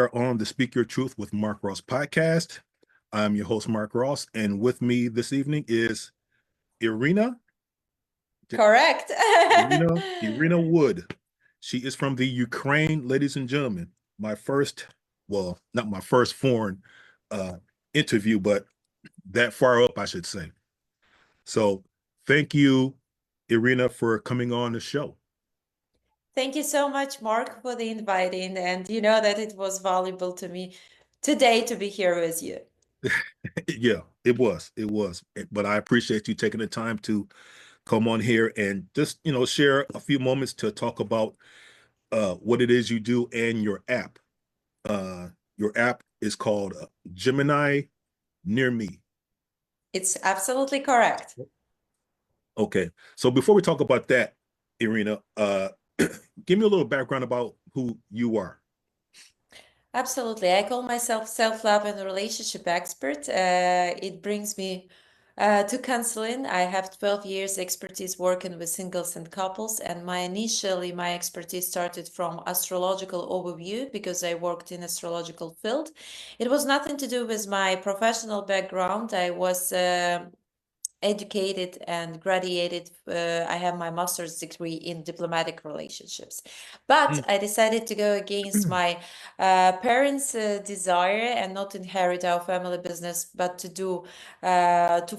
are on the Speak Your Truth with Mark Ross podcast. I'm your host, Mark Ross, and with me this evening is Iryna. Correct. Iryna Wood. She is from the Ukraine, ladies and gentlemen. My first, well, not my first foreign interview, but that far up, I should say. So thank you, Iryna, for coming on the show. Thank you so much, Mark, for the inviting. And you know that it was valuable to me today to be here with you. Yeah, it was. It was. But I appreciate you taking the time to come on here and just, share a few moments to talk about what it is you do and your app. Your app is called Gemini Near Me. It's absolutely correct. Okay. So before we talk about that, Iryna, give me a little background about who you are. Absolutely. I call myself self-love and relationship expert. It brings me to counseling. I have 12 years expertise working with singles and couples, and my expertise started from astrological overview because I worked in astrological field. It was nothing to do with my professional background. I was educated and graduated. I have my master's degree in diplomatic relationships, but I decided to go against my parents' desire and not inherit our family business, but to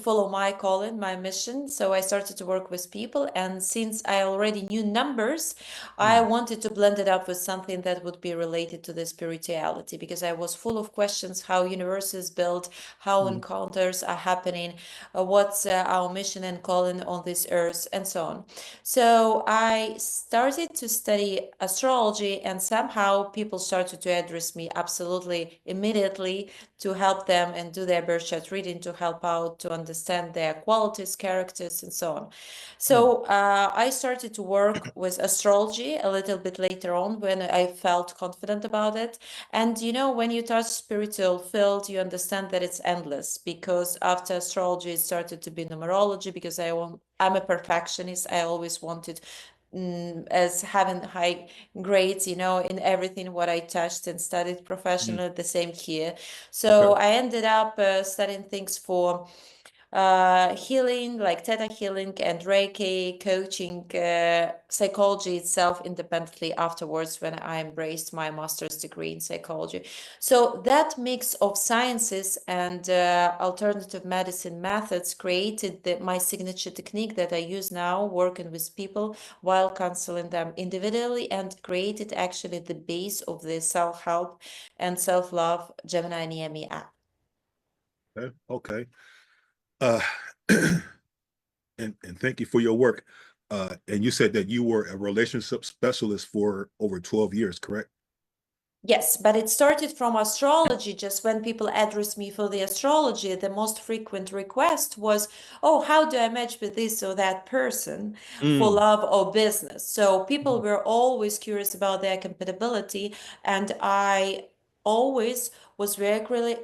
follow my calling, my mission. So I started to work with people, and since I already knew numbers, I wanted to blend it up with something that would be related to the spirituality, because I was full of questions: how universe is built, how encounters are happening, what's our mission and calling on this earth, and so on. So I started to study astrology, and somehow people started to address me absolutely immediately to help them and do their birth chart reading, to help out, to understand their qualities, characters, and so on. So I started to work with astrology a little bit later on when I felt confident about it. And when you touch spiritual field, you understand that it's endless, because after astrology, it started to be numerology, because I'm a perfectionist. I always wanted as having high grades, in everything what I touched and studied professionally. The same here. So I ended up studying things for healing, like theta healing and Reiki, coaching, psychology itself independently afterwards, when I embraced my master's degree in psychology. So that mix of sciences and alternative medicine methods created my signature technique that I use now working with people while counseling them individually, and created actually the base of the self-help and self-love Gemini Near Me app. Okay. Uh, and thank you for your work. And you said that you were a relationship specialist for over 12 years, correct? Yes, but it started from astrology. Just when people addressed me for the astrology, the most frequent request was, oh, how do I match with this or that person for love or business? So people were always curious about their compatibility, and I always was very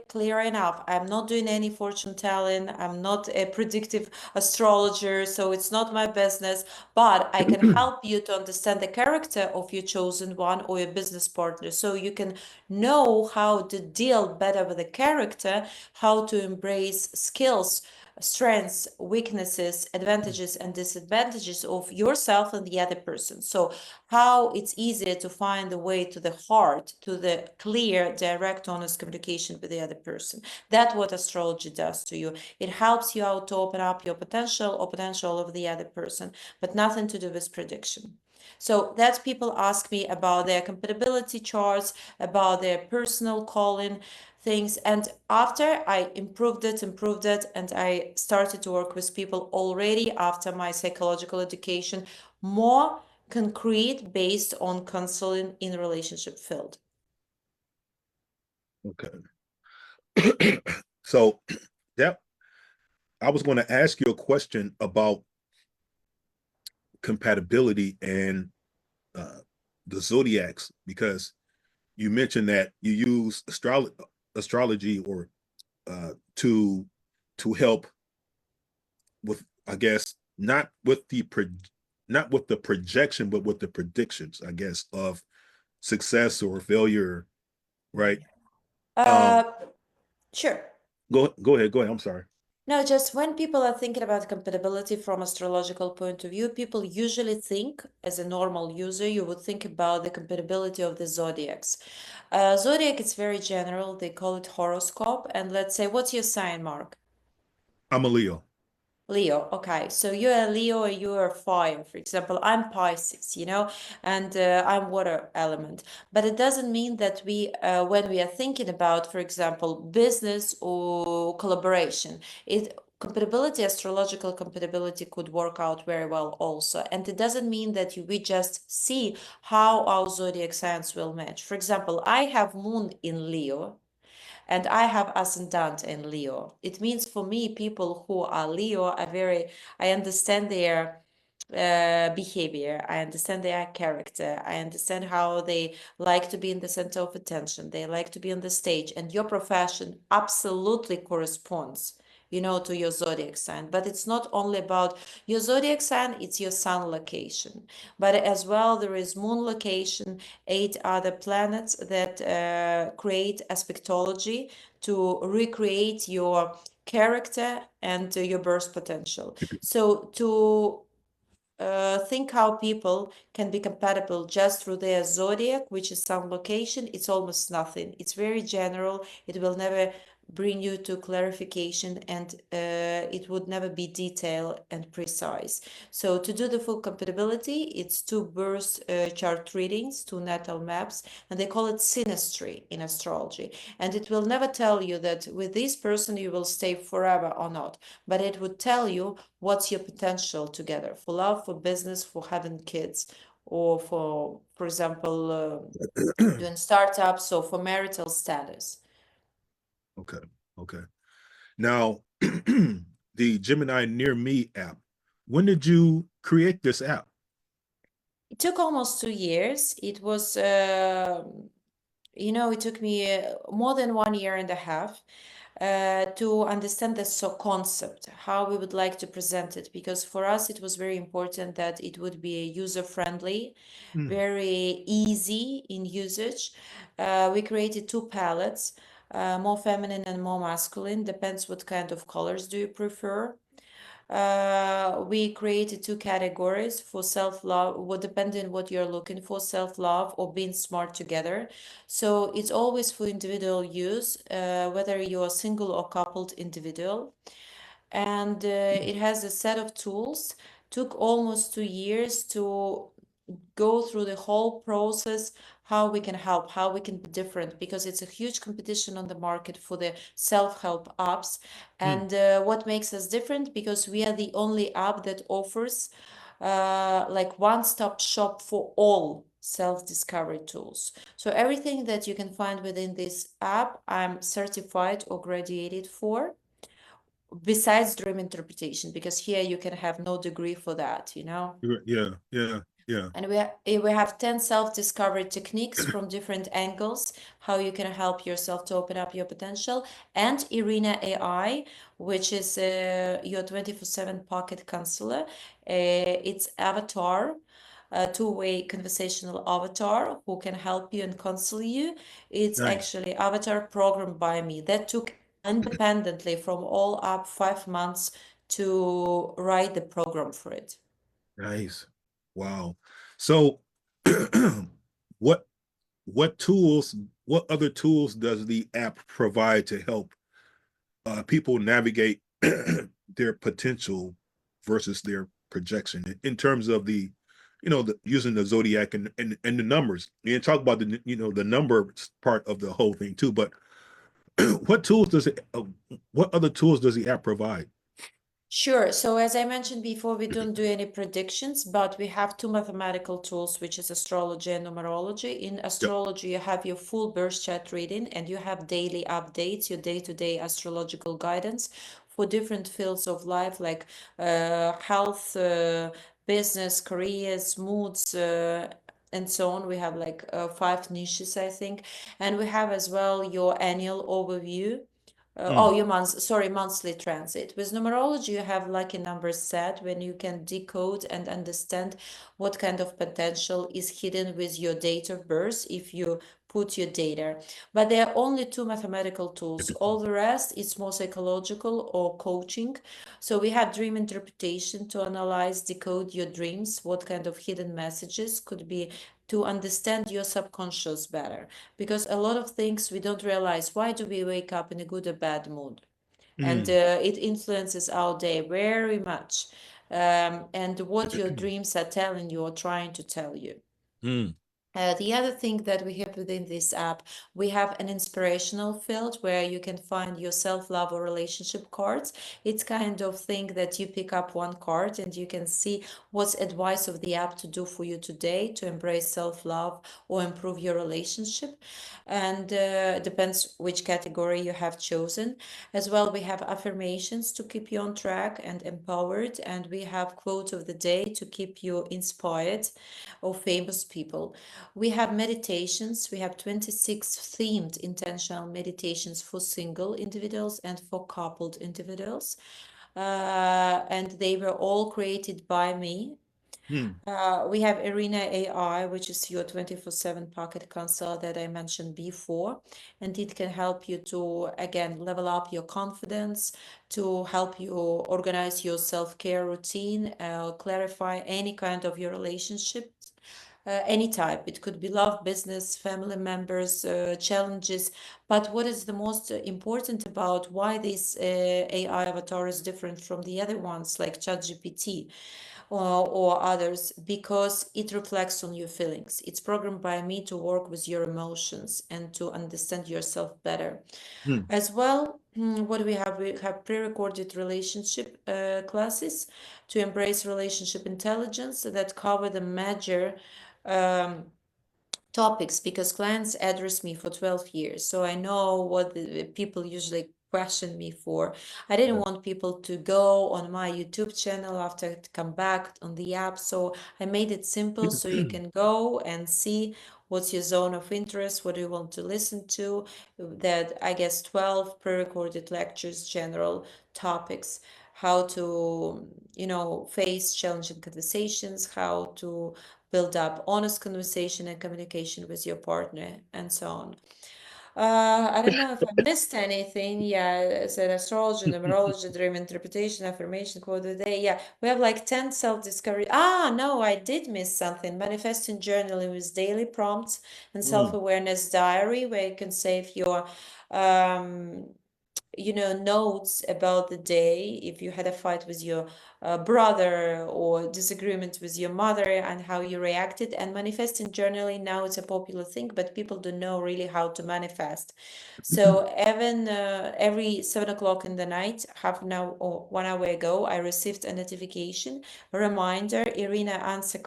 clear enough. I'm not doing any fortune telling. I'm not a predictive astrologer, so it's not my business. But I can help you to understand the character of your chosen one or your business partner, so you can know how to deal better with the character, how to embrace skills, strengths, weaknesses, advantages, and disadvantages of yourself and the other person. So how it's easier to find the way to the heart, to the clear, direct, honest communication with the other person. That's what astrology does to you. It helps you out to open up your potential or potential of the other person, but nothing to do with prediction. So that's people ask me about their compatibility charts, about their personal calling things. And after I improved it, and I started to work with people already after my psychological education, more concrete, based on counseling in relationship field. Okay. So that I was going to ask you a question about compatibility and the zodiacs, because you mentioned that you use astrology or to help with, I guess, not with the projection, but with the predictions, I guess, of success or failure right? Uh, Um, sure. go ahead. I'm sorry. No, just when people are thinking about compatibility from astrological point of view, people usually think, as a normal user, you would think about the compatibility of the zodiacs. Zodiac is very general. They call it horoscope. And let's say, what's your sign, Mark? I'm a Leo. Leo, okay. So you're a Leo or you're a fire, for example. I'm Pisces, and I'm water element. But it doesn't mean that when we are thinking about, for example, business or collaboration, compatibility, astrological compatibility could work out very well also. And it doesn't mean that we just see how our zodiac signs will match. For example, I have moon in Leo and I have ascendant in Leo. It means for me, people who are Leo are I understand their behavior, I understand their character, I understand how they like to be in the center of attention, they like to be on the stage, and your profession absolutely corresponds to your zodiac sign. But it's not only about your zodiac sign, it's your sun location. But as well, there is moon location, 8 other planets that create aspectology to recreate your character and your birth potential. So to think how people can be compatible just through their zodiac, which is some location, it's almost nothing. It's very general. It will never bring you to clarification, and it would never be detailed and precise. So to do the full compatibility, it's two birth chart readings, two natal maps, and they call it synastry in astrology. And it will never tell you that with this person you will stay forever or not, but it would tell you what's your potential together for love, for business, for having kids, or for example, doing startups, or for marital status. Okay. Okay. Now, the Gemini Near Me app. When did you create this app? It took almost 2 years. It took me more than 1 year and a half to understand the concept, how we would like to present it, because for us it was very important that it would be user friendly, very easy in usage. We created two palettes, more feminine and more masculine, depends what kind of colors do you prefer. We created two categories for self-love, what depending what you're looking for, self-love or being smart together. So it's always for individual use, whether you're single or coupled individual. And it has a set of tools. Took almost 2 years to go through the whole process, how we can help, how we can be different, because it's a huge competition on the market for the self-help apps. And what makes us different, because we are the only app that offers like one-stop shop for all self-discovery tools. So everything that you can find within this app, I'm certified or graduated for, besides dream interpretation, because here you can have no degree for that. Yeah, yeah, yeah. And we have 10 self-discovery techniques from different angles, how you can help yourself to open up your potential. And Iryna AI, which is your 24/7 pocket counselor. It's avatar, a two-way conversational avatar who can help you and counsel you. It's Nice, actually avatar programmed by me. That took independently from all up 5 months to write the program for it. nice. Wow. So, what what tools, what other tools does the app provide to help people navigate their potential versus their projection in terms of using the zodiac and the numbers? And talk about the number part of the whole thing too. But what other tools does the app provide? Sure. So as I mentioned before, we don't do any predictions, but we have two mathematical tools, which is astrology and numerology. In Yep. astrology, you have your full birth chart reading, and you have daily updates, your day-to-day astrological guidance for different fields of life, like health, business, careers, moods, and so on. We have like 5 niches, I think. And we have as well your annual overview. Mm. Your monthly transit. With numerology, you have lucky numbers set when you can decode and understand what kind of potential is hidden with your date of birth if you put your data. But there are only two mathematical tools. All the rest is more psychological or coaching. So we have dream interpretation to analyze, decode your dreams, what kind of hidden messages could be to understand your subconscious better. Because a lot of things we don't realize. Why do we wake up in a good or bad mood? And Mm. it influences our day very much. And what your dreams are telling you or trying to tell you. Mm. The other thing that we have within this app, we have an inspirational field where you can find your self-love or relationship cards. It's kind of thing that you pick up one card and you can see what's advice of the app to do for you today to embrace self-love or improve your relationship. And depends which category you have chosen. As well, we have affirmations to keep you on track and empowered. And we have quote of the day to keep you inspired or famous people. We have meditations. We have 26 themed intentional meditations for single individuals and for coupled individuals. And they were all created by me. Mm. We have Iryna AI, which is your 24/7 pocket console that I mentioned before. And it can help you to, again, level up your confidence, to help you organize your self-care routine, clarify any kind of your relationships, any type. It could be love, business, family members, challenges. But what is the most important about why this AI avatar is different from the other ones like ChatGPT or others? Because it reflects on your feelings. It's programmed by me to work with your emotions and to understand yourself better. Mm. As well, what we have? We have pre-recorded relationship classes to embrace relationship intelligence that cover the major um, topics because clients address me for 12 years. So I know what the people usually question me for. I didn't Yeah. want people to go on my YouTube channel after to come back on the app. So I made it simple so you can go and see what's your zone of interest, what do you want to listen to. That I guess 12 pre-recorded lectures, general topics, how to, face challenging conversations, how to build up honest conversation and communication with your partner, and so on. I don't know if I missed anything. Yeah, I said astrology, numerology, dream interpretation, affirmation, quote of the day. Yeah, we have like 10 self-discovery. No, I did miss something. Manifesting journaling with daily prompts and Mm. self-awareness diary where you can save your um notes about the day if you had a fight with your brother or disagreement with your mother and how you reacted. And manifesting journaling now it's a popular thing, but people don't know really how to manifest. So even every 7 o'clock in the night, half an hour or 1 hour ago, I received a notification, a reminder, Iryna, answer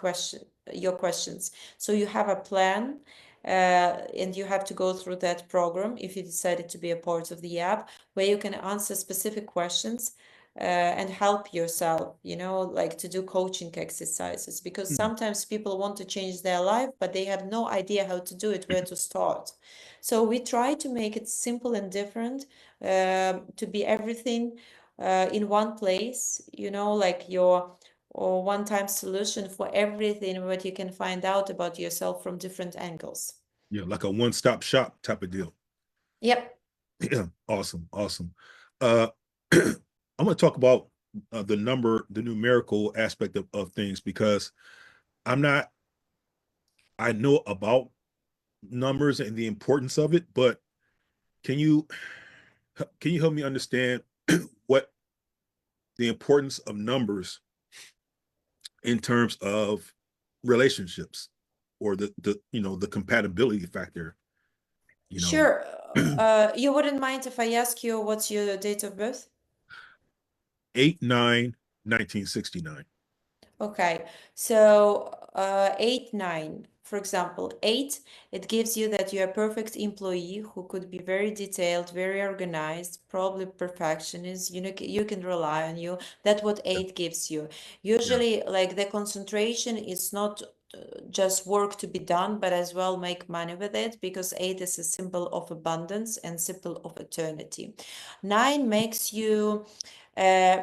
your questions. So you have a plan, and you have to go through that program if you decided to be a part of the app, where you can answer specific questions and help yourself, like to do coaching exercises. Because Mm. sometimes people want to change their life, but they have no idea how to do it, where to start. So we try to make it simple and different, to be everything in one place, like your or one-time solution for everything what you can find out about yourself from different angles. Yeah, like a one-stop shop type of deal. Yep. Yeah, awesome, awesome. Uh, I'm going to talk about the numerical aspect of things because I'm not, I know about numbers and the importance of it, but can you can you help me understand what the importance of numbers in terms of relationships or the compatibility factor, you know, Sure. You wouldn't mind if I ask you what's your date of birth? 8/9 1969. Okay, so 8, 9, for example, 8, it gives you that you're a perfect employee who could be very detailed, very organized, probably perfectionist. You can rely on you. That's what Yeah, 8 gives you. yeah. Usually, like the concentration is not just work to be done, but as well make money with it because 8 is a symbol of abundance and symbol of eternity. 9 makes you uh,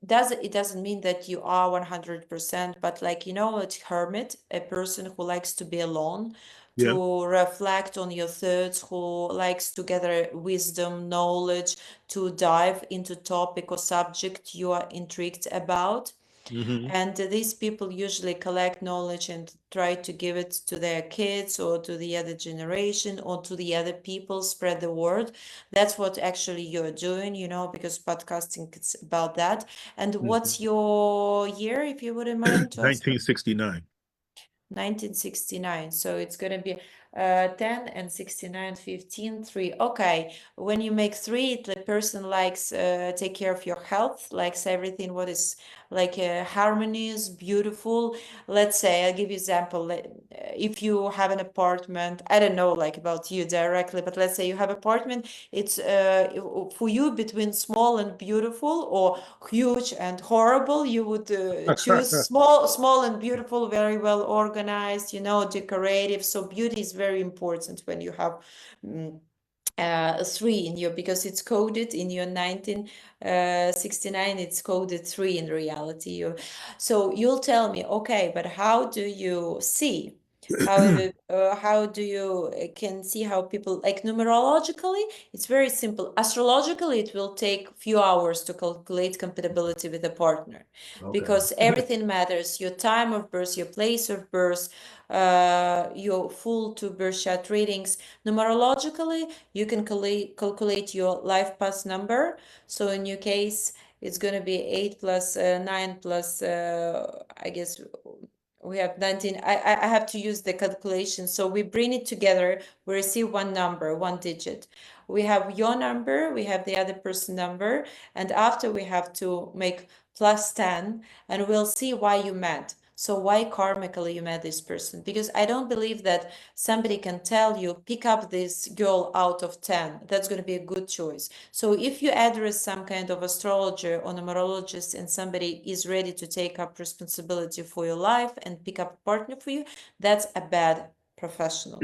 doesn't mean that you are 100%, but like a hermit, a person who likes to be alone, Yeah. to reflect on your thoughts, who likes to gather wisdom, knowledge, to dive into topic or subject you are intrigued about. Hmm. And these people usually collect knowledge and try to give it to their kids or to the other generation or to the other people, spread the word. That's what actually you're doing, because podcasting is about that. And what's your year, if you wouldn't mind to ask? 1969. 1969. So it's going to be 10 and 69, 15, 3. Okay. When you make 3, the person likes take care of your health, likes everything what is like harmonious, beautiful. Let's say, I'll give you example. If you have an apartment, I don't know like about you directly, but let's say you have apartment, it's for you between small and beautiful or huge and horrible, you would choose small and beautiful, very well organized, decorative. So beauty is very important when you have 3 in your, because it's coded in your 1969, it's coded 3 in reality. So you'll tell me, okay, but how do you see? How do you can see how people, like numerologically, it's very simple. Astrologically, it will take few hours to calculate compatibility with a partner, Okay. because everything matters: your time of birth, your place of birth, your full to birth chart readings. Numerologically, you can calculate your life path number. So in your case, it's going to be 8 plus 9 plus, I guess, we have 19. I have to use the calculation. So we bring it together. We receive one number, one digit. We have your number, we have the other person number, and after we have to make plus 10, and we'll see why you met. So why karmically you met this person? Because I don't believe that somebody can tell you, pick up this girl out of 10. That's going to be a good choice. So if you address some kind of astrologer or numerologist and somebody is ready to take up responsibility for your life and pick up a partner for you, that's a bad professional.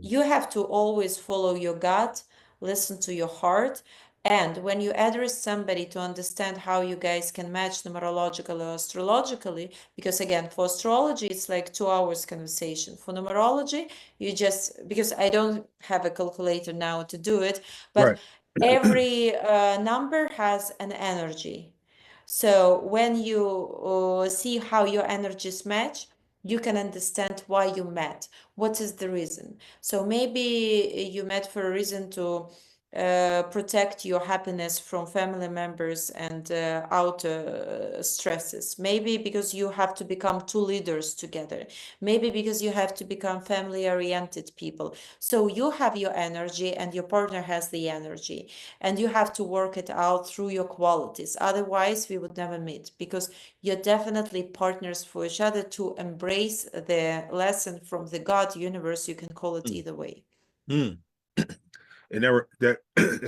You have to always follow your gut, listen to your heart. And when you address somebody to understand how you guys can match numerologically or astrologically, because again, for astrology, it's like 2 hours conversation. For numerology, you just, because I don't have a calculator now to do it, but Right. every number has an energy. So when you see how your energies match, you can understand why you met. What is the reason? So maybe you met for a reason to protect your happiness from family members and outer stresses. Maybe because you have to become two leaders together. Maybe because you have to become family oriented people. So you have your energy and your partner has the energy, and you have to work it out through your qualities. Otherwise, we would never meet, because you're definitely partners for each other to embrace the lesson from the God universe. You can call it either way. Mm. And that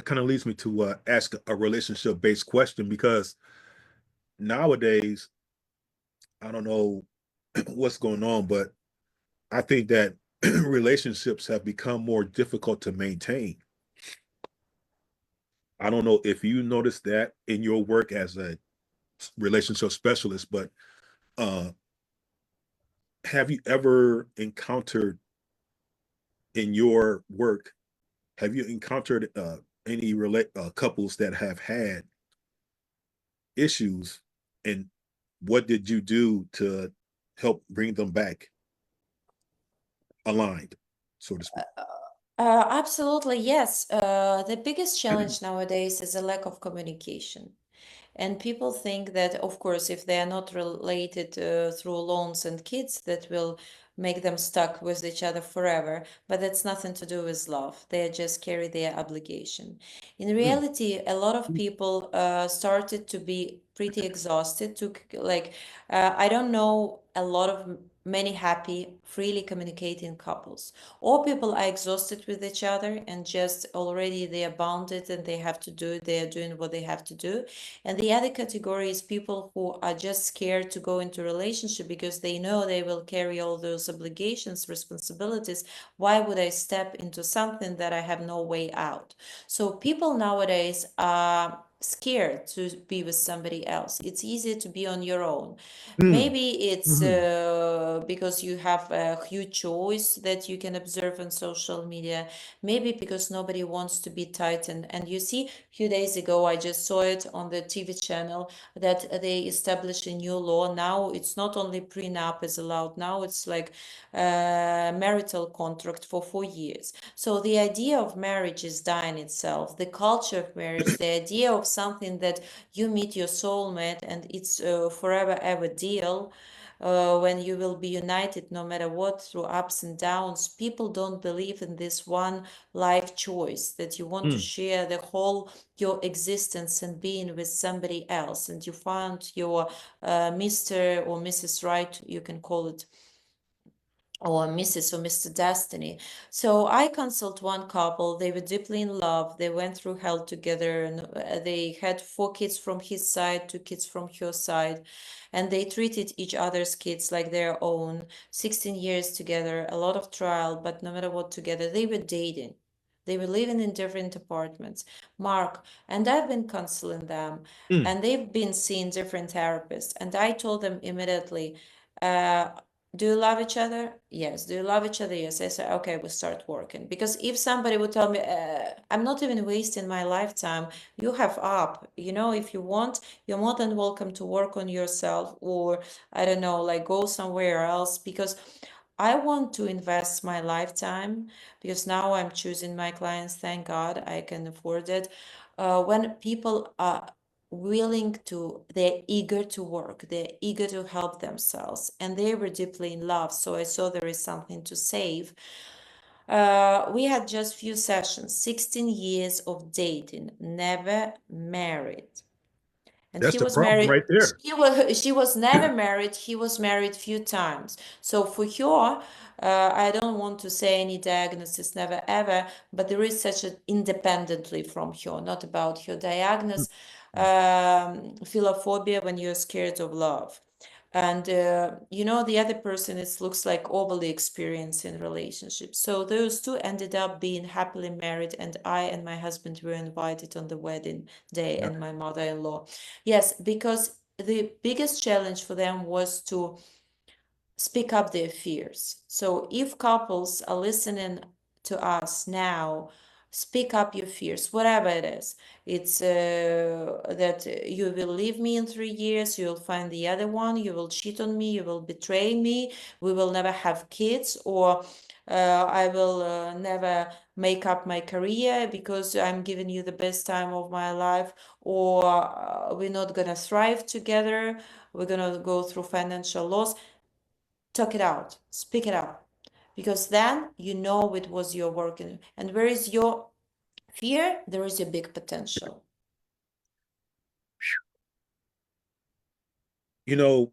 kind of leads me to ask a relationship based question, because nowadays, I don't know what's going on, but I think that relationships have become more difficult to maintain. I don't know if you noticed that in your work as a relationship specialist, but uh, have you ever encountered in your work, have you encountered any couples that have had issues, and what did you do to help bring them back aligned, so to speak? Absolutely, yes. The biggest challenge nowadays is a lack of communication. And people think that, of course, if they are not related through loans and kids, that will make them stuck with each other forever. But that's nothing to do with love. They just carry their obligation. In Mm, reality, a lot of people started to be pretty exhausted. I don't know a lot of many happy, freely communicating couples. All people are exhausted with each other and just already they are bounded and they have to do it. They are doing what they have to do. And the other category is people who are just scared to go into relationship because they know they will carry all those obligations, responsibilities. Why would I step into something that I have no way out? So people nowadays are scared to be with somebody else. It's easier to be on your own. Mm, Maybe it's mhm, because you have a huge choice that you can observe on social media. Maybe because nobody wants to be tight. And you see, a few days ago, I just saw it on the TV channel that they established a new law. Now it's not only prenup is allowed, now it's like a marital contract for 4 years. So the idea of marriage is dying itself. The culture of marriage, the idea of something that you meet your soulmate and it's a forever ever deal, when you will be united no matter what through ups and downs. People don't believe in this one life choice that you want to mm. share the whole your existence and being with somebody else, and you found your Mr. or Mrs. Right, you can call it, or Mrs. or Mr. Destiny. So I consult one couple. They were deeply in love. They went through hell together, and they had 4 kids from his side, 2 kids from her side, and they treated each other's kids like their own. 16 years together, a lot of trial, but no matter what, together. They were dating. They were living in different apartments. Mark, and I've been counseling them, Mm. and they've been seeing different therapists. And I told them immediately, uh, do you love each other? Yes. Do you love each other? Yes. I said, okay, we start working. Because if somebody would tell me, I'm not even wasting my lifetime, you have up, if you want, you're more than welcome to work on yourself, or I don't know, like go somewhere else, because I want to invest my lifetime, because now I'm choosing my clients. Thank God I can afford it. When people are they're eager to work, they're eager to help themselves, and they were deeply in love. So I saw there is something to save. We had just few sessions, 16 years of dating, never married. And That's he the was problem married. right there. She was never married. He was married few times. So for her, I don't want to say any diagnosis, never ever, but there is such a independently from her, not about her diagnosis, philophobia, when you're scared of love. And the other person, it looks like overly experienced in relationships. So those two ended up being happily married, and I and my husband were invited on the wedding day, Yeah, and my mother-in-law. Yes, because the biggest challenge for them was to speak up their fears. So if couples are listening to us now, speak up your fears, whatever it is. It's that you will leave me in 3 years, you will find the other one, you will cheat on me, you will betray me, we will never have kids, or I will never make up my career because I'm giving you the best time of my life, or we're not gonna thrive together, we're gonna go through financial loss. Talk it out, speak it up, because then you know it was your working. And where is your fear, there is a big potential. you know,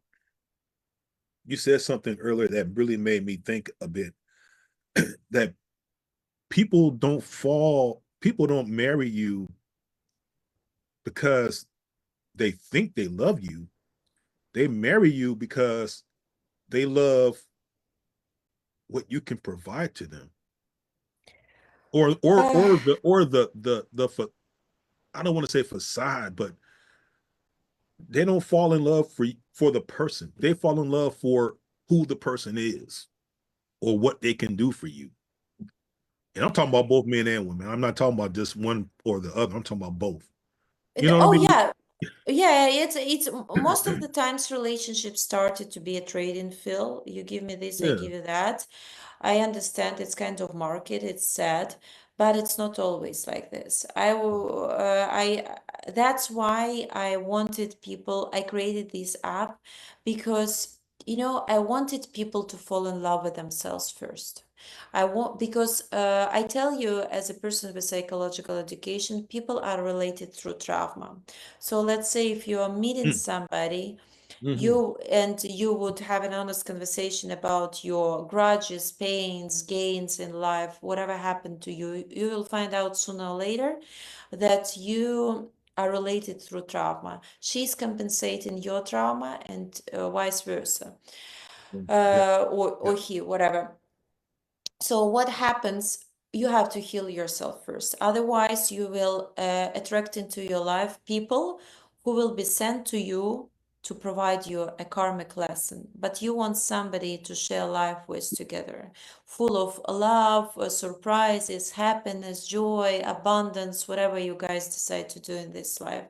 you said something earlier that really made me think a bit. That people don't marry you because they think they love you. They marry you because they love what you can provide to them, Uh, or the I don't want to say facade, but they don't fall in love for the person. They fall in love for who the person is or what they can do for you. And I'm talking about both men and women. I'm not talking about just one or the other. I'm talking about both. You know what I oh mean? yeah, yeah, it's most of the times relationships started to be a trade-in. Phil, you give me this, I Yeah. give you that. I understand it's kind of market, it's sad, but it's not always like this. That's why I wanted people, I created this app, because, I wanted people to fall in love with themselves first. Because I tell you, as a person with psychological education, people are related through trauma. So let's say if you are meeting somebody, Mm-hmm. you would have an honest conversation about your grudges, pains, gains in life, whatever happened to you, you will find out sooner or later that you are related through trauma. She's compensating your trauma, and vice versa, Yeah. or Yeah. he, whatever. So what happens? you have to heal yourself first. Otherwise, you will attract into your life people who will be sent to you to provide you a karmic lesson. But you want somebody to share life with together, full of love, surprises, happiness, joy, abundance, whatever you guys decide to do in this life.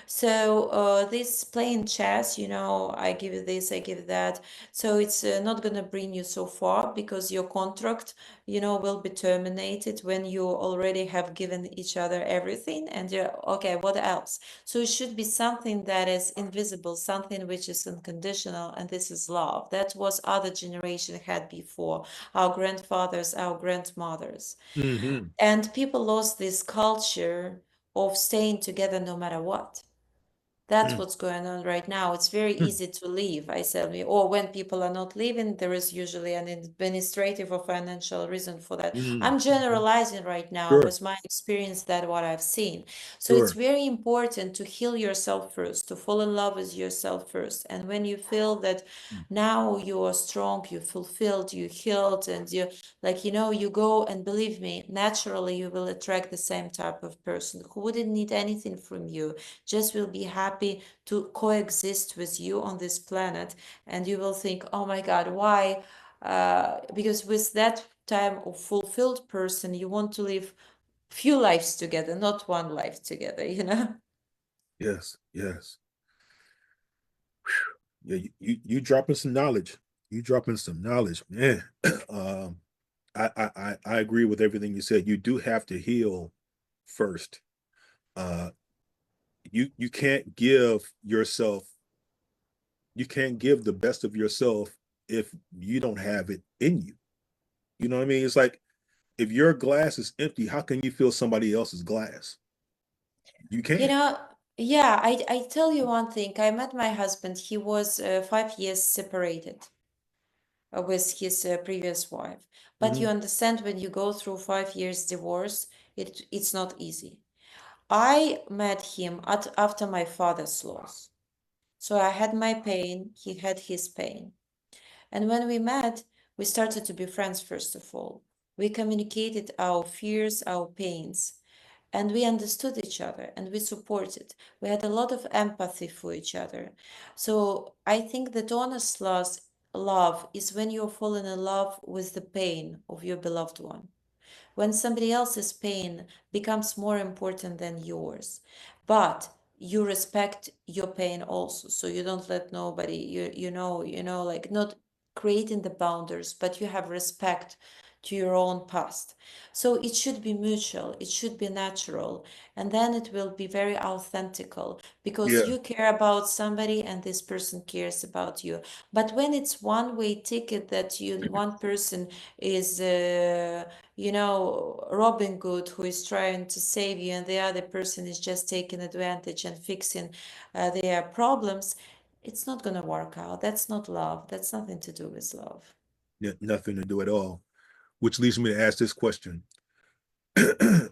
So this playing chess, I give you this, I give that. So it's not gonna bring you so far, because your contract, will be terminated when you already have given each other everything, and you're okay, what else? So it should be something that is invisible, something which is unconditional, and this is love. That was other generation had before, our grandfathers, our grandmothers. Mm-hmm. And people lost this culture of staying together no matter what. That's what's going on right now. It's very easy to leave. I said, or when people are not leaving, there is usually an administrative or financial reason for that. I'm Mm-hmm. generalizing right now Sure, with my experience, that what I've seen. So it's sure. very important to heal yourself first, to fall in love with yourself first. And when you feel that now you are strong, you fulfilled, you healed, and you like, you go, and believe me, naturally you will attract the same type of person who wouldn't need anything from you, just will be happy to coexist with you on this planet. And you will think, oh my God, why? Because with that time of fulfilled person, you want to live few lives together, not one life together. Yes, yes. Yeah, you dropping some knowledge. You dropping some knowledge, man. um, I agree with everything you said. You do have to heal first. Uh, you can't give yourself, you can't give the best of yourself if you don't have it in you. You know what I mean? It's like if your glass is empty, how can you fill somebody else's glass? You You can't. know, yeah, I tell you one thing. I met my husband. He was 5 years separated with his previous wife. But you Hmm. understand, when you go through 5 years divorce, it's not easy. I met him after my father's loss. So I had my pain, he had his pain. And when we met, we started to be friends, first of all. We communicated our fears, our pains, and we understood each other, and we supported. We had a lot of empathy for each other. So I think that honest love is when you're falling in love with the pain of your beloved one, when somebody else's pain becomes more important than yours, but you respect your pain also, so you don't let nobody, like, not creating the boundaries, but you have respect to your own past. So it should be mutual, it should be natural, and then it will be very authentical, because Yeah. you care about somebody and this person cares about you. But when it's one way ticket, that one person is Robin Good, who is trying to save you, and the other person is just taking advantage and fixing their problems, it's not going to work out. That's not love. That's nothing to do with love. Nothing to do at all. Which leads me to ask this question. And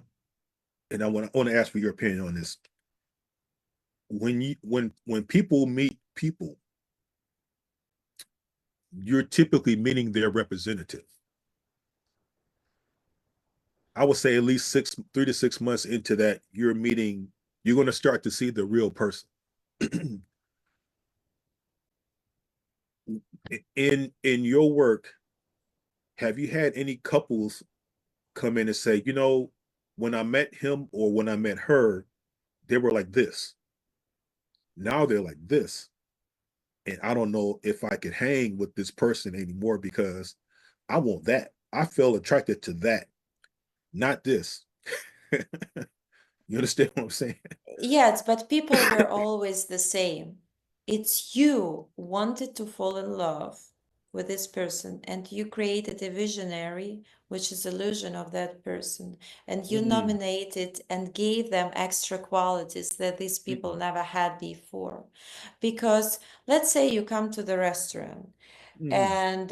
I want to ask for your opinion on this. When people meet people, you're typically meeting their representative. I would say at least 3 to 6 months into that, you're going to start to see the real person. In your work, have you had any couples come in and say, when I met him or when I met her, they were like this. Now they're like this. And I don't know if I could hang with this person anymore because I want that. I feel attracted to that, not this. You understand what I'm saying? Yes, but people were always the same. It's you wanted to fall in love with this person, and you created a visionary, which is illusion of that person, and you Mm, nominated and gave them extra qualities that these people mm, never had before. Because let's say you come to the restaurant, mm, and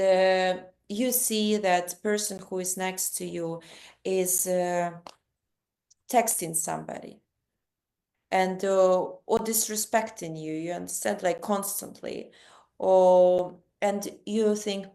you see that person who is next to you is texting somebody, and or disrespecting you, you understand, like, constantly, or and you think,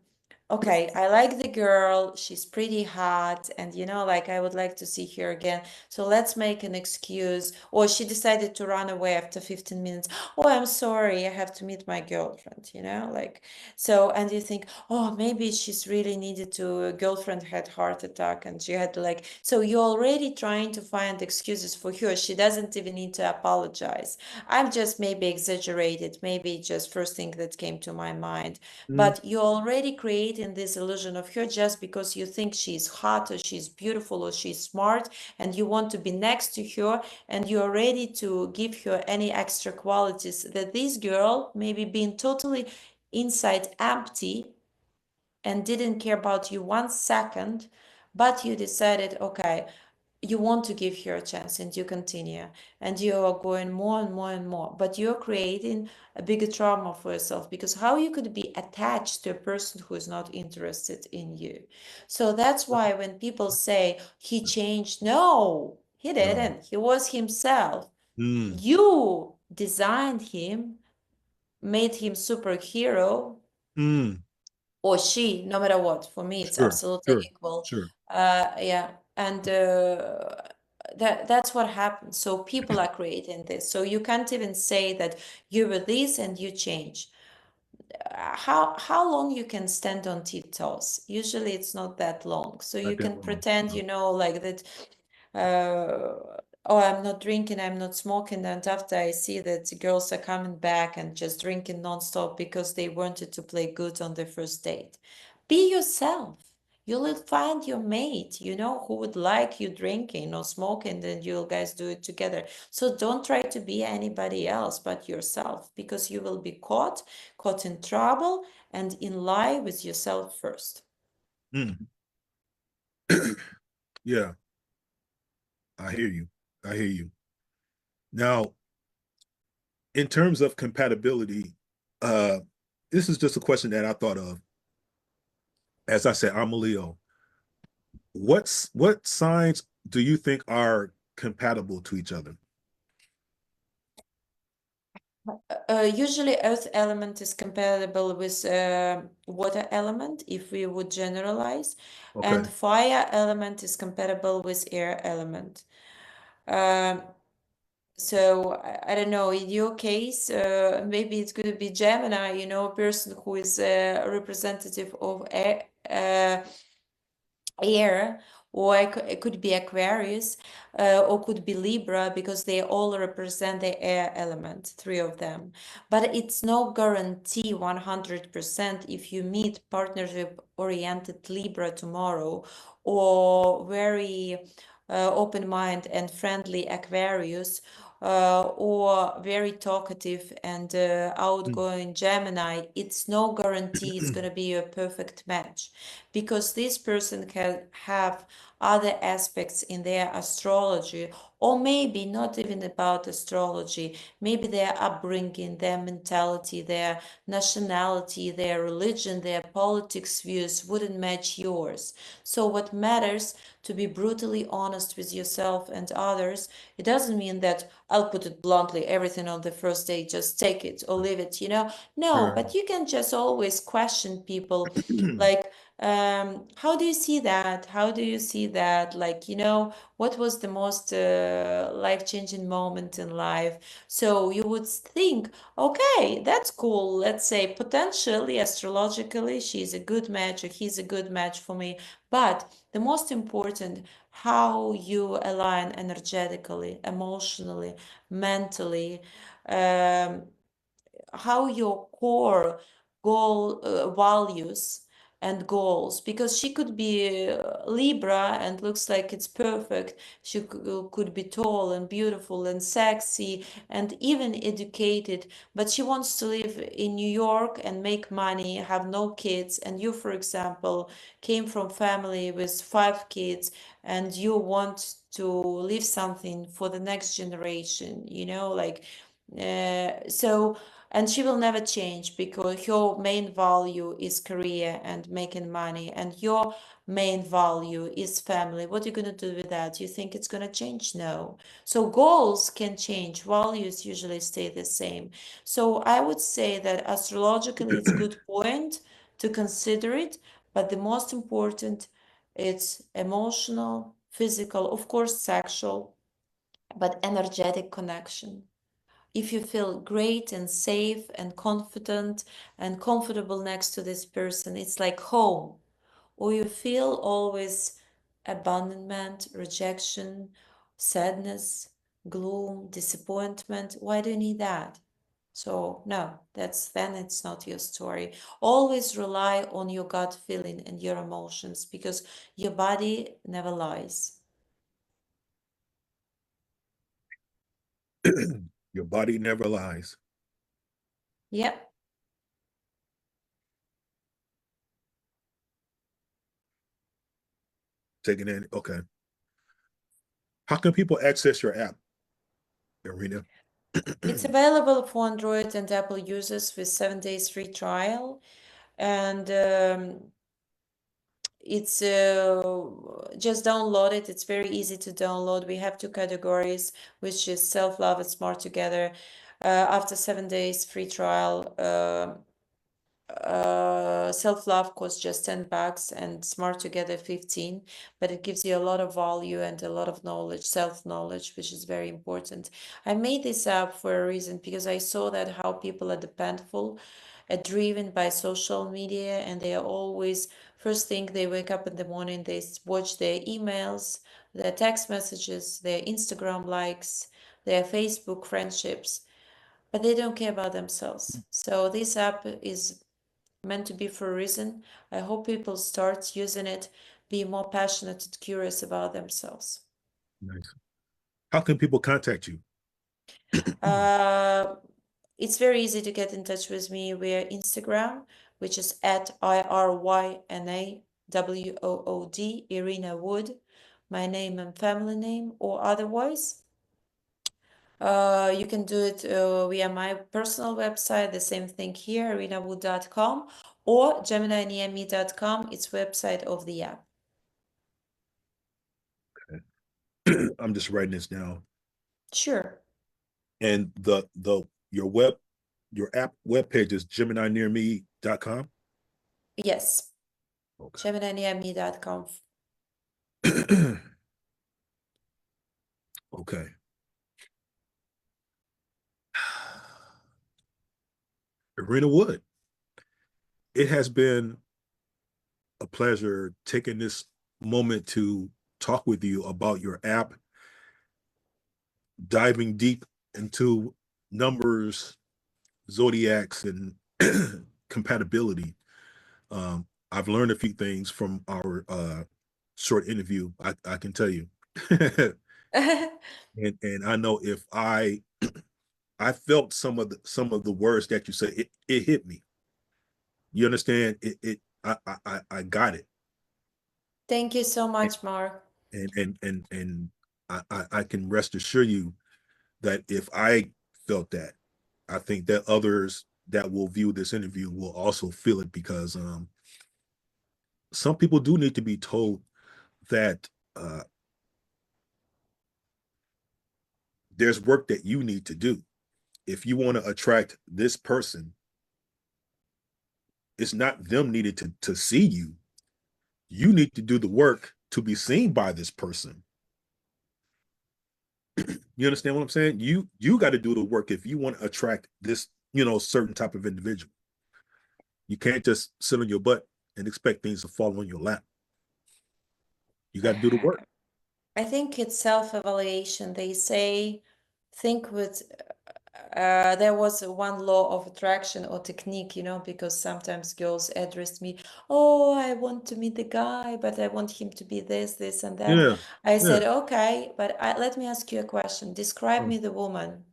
okay, I like the girl, she's pretty hot, and like I would like to see her again. So let's make an excuse. Or she decided to run away after 15 minutes. Oh, I'm sorry, I have to meet my girlfriend, like so. And you think, oh, maybe she's really needed to, girlfriend had heart attack and she had to like, so you're already trying to find excuses for her. She doesn't even need to apologize. I'm just maybe exaggerated, maybe just first thing that came to my mind, Mm, but you're already creating this illusion of her just because you think she's hot or she's beautiful or she's smart and you want to be next to her, and you're ready to give her any extra qualities that this girl maybe being totally inside empty and didn't care about you 1 second, but you decided, okay, you want to give her a chance and you continue and you are going more and more and more, but you're creating a bigger trauma for yourself, because how you could be attached to a person who is not interested in you. So that's why when people say he changed, no, he no. didn't, he was himself. Mm, You designed him, made him superhero, mm, or she, no matter what. For me, it's sure, absolutely sure, equal. sure. Yeah, and that's what happens. So people are creating this. So you can't even say that you were this and you change. How long you can stand on tiptoes? Usually it's not that long. So Not you that can long. pretend, No. like that, oh, I'm not drinking, I'm not smoking, and after I see that the girls are coming back and just drinking nonstop because they wanted to play good on their first date. Be yourself. You'll find your mate, who would like you drinking or smoking, then you'll guys do it together. So don't try to be anybody else but yourself, because you will be caught in trouble and in lie with yourself first. Mm. Yeah, I hear you. I hear you. Now, in terms of compatibility, uh, this is just a question that I thought of. As I said, I'm a Leo. What signs do you think are compatible to each other? Usually earth element is compatible with water element, if we would generalize, and Okay. fire element is compatible with air element. Um, so I don't know, in your case, maybe it's going to be Gemini, a person who is a representative of air, or it could be Aquarius, or could be Libra, because they all represent the air element, three of them. But it's no guarantee 100% if you meet partnership oriented Libra tomorrow, or very open mind and friendly Aquarius, or very talkative and outgoing Gemini. It's no guarantee it's going to be a perfect match, because this person can have other aspects in their astrology, or maybe not even about astrology, maybe their upbringing, their mentality, their nationality, their religion, their politics views wouldn't match yours. So what matters, to be brutally honest with yourself and others. It doesn't mean that, I'll put it bluntly, everything on the first day, just take it or leave it, no, Sure. but you can just always question people, like, how do you see that? How do you see that? Like, what was the most life-changing moment in life? So you would think, okay, that's cool. Let's say potentially, astrologically, she's a good match or he's a good match for me. But the most important, how you align energetically, emotionally, mentally, um, how your core goal values and goals, because she could be Libra and looks like it's perfect. She could be tall and beautiful and sexy and even educated, but she wants to live in New York and make money, have no kids. And you, for example, came from family with 5 kids, and you want to leave something for the next generation, like, so, and she will never change, because your main value is career and making money, and your main value is family. What are you going to do with that? You think it's going to change? No. So goals can change, values usually stay the same. So I would say that astrologically it's good point to consider it, But the most important, it's emotional, physical, of course, sexual, but energetic connection. If you feel great and safe and confident and comfortable next to this person, it's like home. Or you feel always abandonment, rejection, sadness, gloom, disappointment. Why do you need that? So no, then it's not your story. Always rely on your gut feeling and your emotions because your body never lies. Your body never lies. Yep. Taking in. Okay. How can people access your app, Iryna? It's available for Android and Apple users with 7 days free trial. And it's just download it. It's very easy to download. We have two categories, which is self-love and smart together. After 7 days free trial, self-love costs just $10 and smart together 15, but it gives you a lot of value and a lot of knowledge, self-knowledge, which is very important. I made this app for a reason because I saw that how people are dependable, driven by social media, and they are always first thing they wake up in the morning, they watch their emails, their text messages, their Instagram likes, their Facebook friendships, but they don't care about themselves. So this app is meant to be for a reason. I hope people start using it, be more passionate and curious about themselves. Nice. How can people contact you? Uh, it's very easy to get in touch with me via Instagram, which is at IRYNAWOOD, Iryna Wood, my name and family name, or otherwise. You can do it via my personal website, the same thing here, irinawood.com, or gemininearme.com, it's website of the app. I'm just writing this down. Sure. And your app web page is gemininearme.com. Yes. Okay. gemininearme.com. Okay. Iryna Wood, it has been a pleasure taking this moment to talk with you about your app, diving deep into numbers, zodiacs, and compatibility. I've learned a few things from our short interview. I can tell you, and I know if I felt some of the words that you said, it hit me. You understand? I got it. Thank you so much, Mark. And I can rest assure you that if I felt that, I think that others that will view this interview will also feel it because some people do need to be told that there's work that you need to do. If you want to attract this person, it's not them needed to see you. You need to do the work to be seen by this person. You understand what I'm saying? You got to do the work if you want to attract this, certain type of individual. You can't just sit on your butt and expect things to fall on your lap. You got to do the work. I think it's self-evaluation. They say, think with, there was one law of attraction or technique, because sometimes girls address me, oh, I want to meet the guy, but I want him to be this, and that. Yeah, I yeah. said, okay, but let me ask you a question. Describe Oh, me the woman.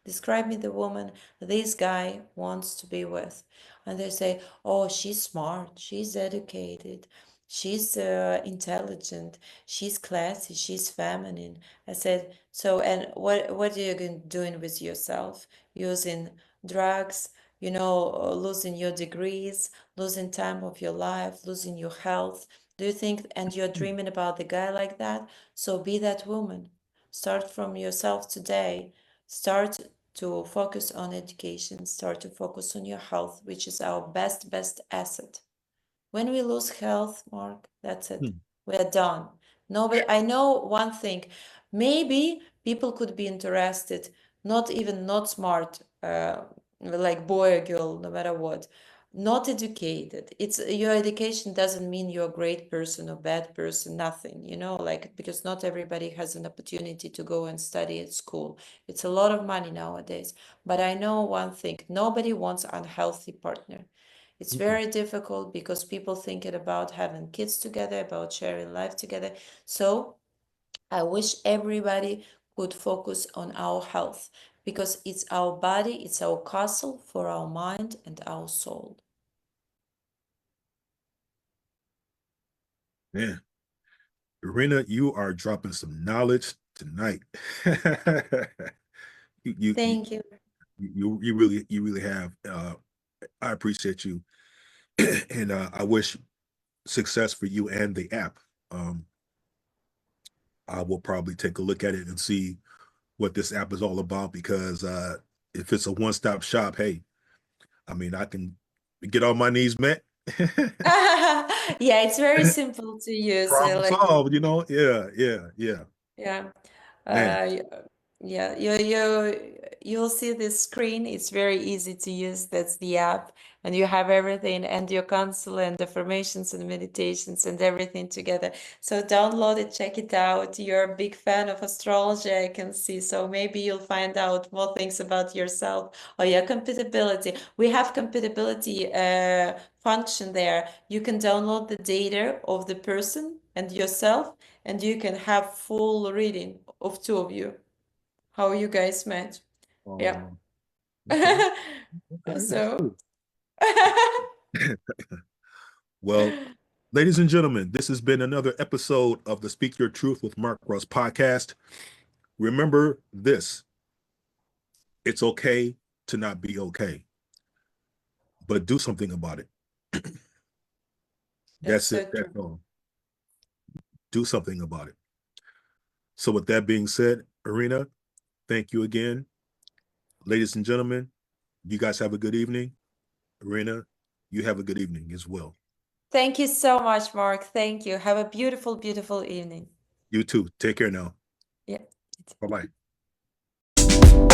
Describe me the woman this guy wants to be with. And they say, oh, she's smart, she's educated, she's intelligent, she's classy, she's feminine. I said, so, and what are you doing with yourself? Using drugs, losing your degrees, losing time of your life, losing your health. Do you think, and you're dreaming about the guy like that? So be that woman. Start from yourself today. Start to focus on education, start to focus on your health, which is our best asset. When we lose health, Mark, that's it. Hmm. We are done. Nobody, I know one thing. Maybe people could be interested, not smart, like boy or girl, no matter what, not educated. It's your education doesn't mean you're a great person or bad person, nothing, like because not everybody has an opportunity to go and study at school. It's a lot of money nowadays. But I know one thing, nobody wants unhealthy partner. It's Mm-mm. very difficult because people thinking about having kids together, about sharing life together. So I wish everybody could focus on our health because it's our body, it's our castle for our mind and our soul. Man, Iryna, you are dropping some knowledge tonight. you, you, you, Thank you. you really have. I appreciate you, and I wish success for you and the app. Um, I will probably take a look at it and see what this app is all about because if it's a one-stop shop, hey, I mean, I can get all my needs met. Yeah, it's very simple to use. Problem solved, you know? Yeah, yeah, yeah. Yeah. Man. Uh, y- yeah, you'll see this screen. It's very easy to use. That's the app, and you have everything and your console and affirmations and meditations and everything together. So download it, check it out. You're a big fan of astrology, I can see. So maybe you'll find out more things about yourself or your compatibility. We have compatibility function there. You can download the data of the person and yourself and you can have full reading of two of you, how you guys met. Yeah. Oh, okay. Okay, that's So, cool. Well, ladies and gentlemen, this has been another episode of the Speak Your Truth with Mark Ross podcast. Remember this, it's okay to not be okay, but do something about it. that's That's it. so That's true. all. Do something about it. So, with that being said, Iryna, thank you again. Ladies and gentlemen, you guys have a good evening. Iryna, you have a good evening as well. Thank you so much, Mark. Thank you. Have a beautiful, beautiful evening. You too. Take care now. Yeah. Bye bye.